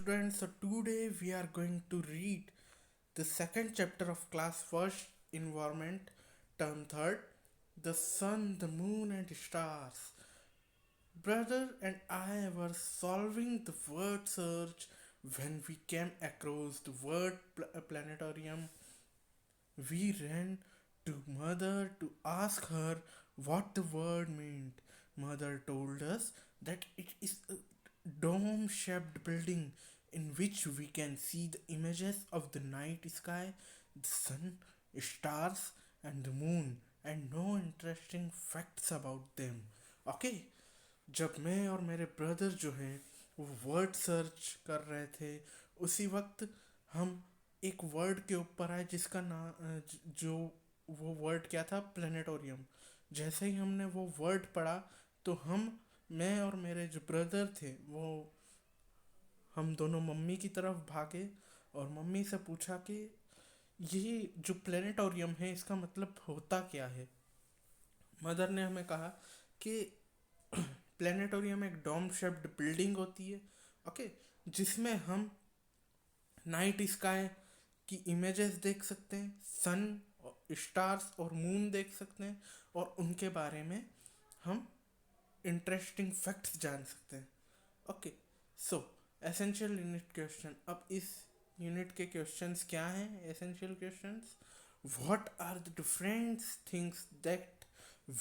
students. So today we are going to read the second chapter of class first environment term third, the sun, the moon and stars. Brother and I were solving the word search when we came across the word planetarium. We ran to mother to ask her what the word meant. Mother told us that it is a dome shaped building in which we can see the images of the night sky, the sun, stars, and the moon, and no interesting facts about them. Okay, जब मैं और मेरे brother जो हैं वो word search कर रहे थे उसी वक्त हम एक वर्ड के ऊपर आए जिसका नाम जो वो वर्ड क्या था, प्लेनेटोरियम। जैसे ही हमने वो वर्ड पढ़ा तो मैं और मेरे जो ब्रदर थे वो हम दोनों मम्मी की तरफ भागे और मम्मी से पूछा कि ये जो प्लेनेटोरियम है इसका मतलब होता क्या है। मदर ने हमें कहा कि प्लेनेटोरियम एक डोम शेप्ड बिल्डिंग होती है, ओके, जिसमें हम नाइट स्काई की इमेजेस देख सकते हैं, सन, स्टार्स और मून देख सकते हैं और उनके बारे में हम इंटरेस्टिंग फैक्ट्स जान सकते हैं। Okay, so essential unit question. अब इस यूनिट के क्वेश्चंस क्या हैं? Essential questions: what are the different things that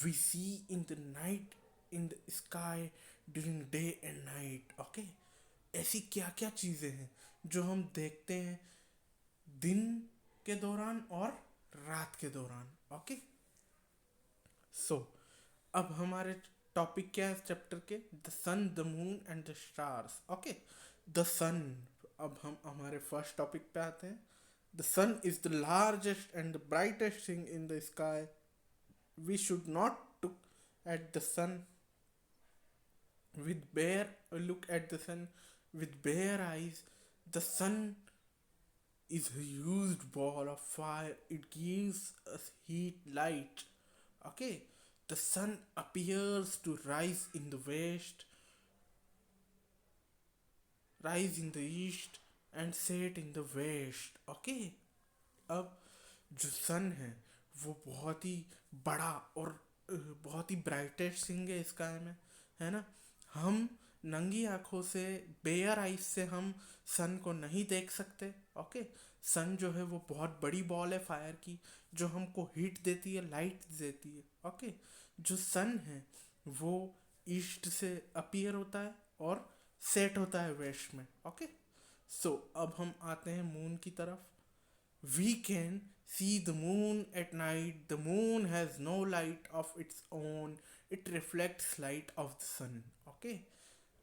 we see in the night in the sky during day and night. Okay, ऐसी क्या क्या चीज़ें हैं जो हम देखते हैं दिन के दौरान और रात के दौरान। ओके, सो अब हमारे टॉपिक क्या है चैप्टर के? The sun, the moon and the stars. Okay, the sun. अब हम हमारे फर्स्ट टॉपिक पे आते हैं। The sun is the largest and the brightest thing in the sky. We should not look at the sun with bare look at the sun with bare eyes. The sun is a huge ball of fire. It gives us heat, light. Okay, the sun appears to rise in the east and set in the west. Okay, अब जो सन है वो बहुत ही बड़ा और बहुत ही brightest thing है sky में, है ना। हम नंगी आंखों से, बेयर आइज से हम सन को नहीं देख सकते। ओके, सन जो है वो बहुत बड़ी बॉल है फायर की जो हमको हीट देती है, लाइट देती है। ओके, जो सन है वो ईस्ट से अपीयर होता है और सेट होता है वेस्ट में। ओके, सो अब हम आते हैं मून की तरफ। We can see the moon at night. The moon has no light of its own. It reflects light of the sun. Okay,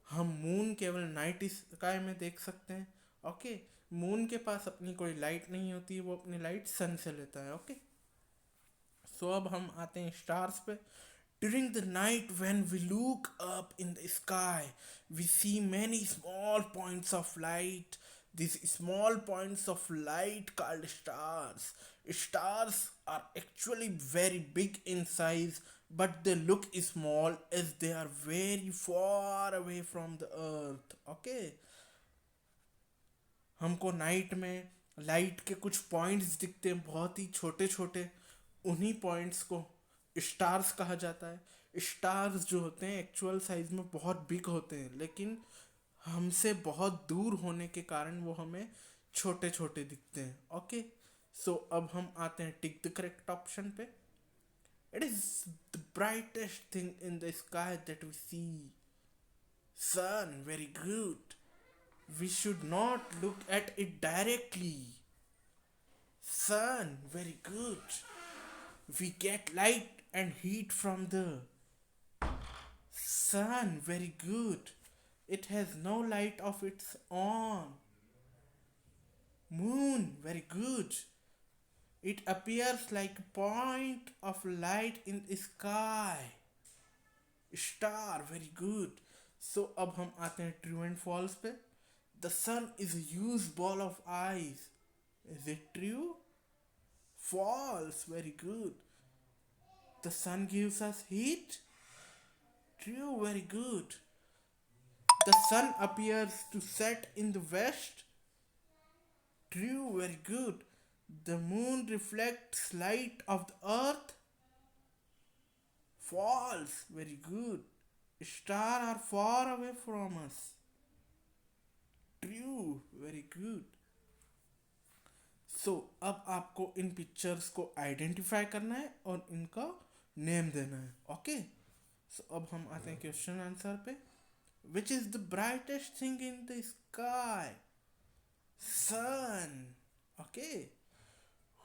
हम मून केवल नाइट स्काई में देख सकते हैं। ओके, मून के पास अपनी कोई लाइट नहीं होती है, वो अपनी लाइट सन से लेता है। ओके, सो अब हम आते हैं स्टार्स पे। During the night, when we look up in the sky, we see many small points of light. These small points of light called stars. Stars are actually very big in size, but they look small as they are very far away from the earth. Okay, हमको night में light के कुछ points दिखते हैं, बहुत ही छोटे छोटे। उन्हीं पॉइंट्स को स्टार्स कहा जाता है। स्टार्स जो होते हैं एक्चुअल साइज में बहुत बिग होते हैं, लेकिन हमसे बहुत दूर होने के कारण वो हमें छोटे छोटे दिखते हैं। ओके, सो अब हम आते हैं टिक द करेक्ट ऑप्शन पे। It is the brightest thing in the sky that we see. Sun, very good. We should not look at it directly. Sun, very good. We get light and heat from the sun, very good. It has no light of its own. Moon, very good. It appears like a point of light in the sky. Star, very good. So अब हम आते हैं true and false पे। The sun is a huge ball of ice. Is it true? False. Very good. The sun gives us heat. True. Very good. The sun appears to set in the west. True, very good. The moon reflects light of the earth. False, very good. Stars are far away from us. True, very good. सो अब आपको इन pictures को identify करना है और इनका name देना है. Okay, सो अब हम आते हैं क्वेश्चन आंसर पे. Which is the brightest thing in the sky? Sun. Okay.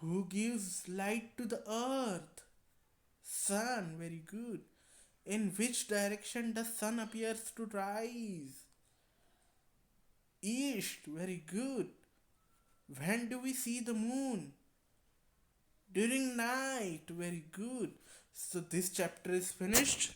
Who gives light to the earth? Sun. Very good. In which direction does sun appears to rise? East. Very good. When do we see the moon? During night. Very good. So this chapter is finished.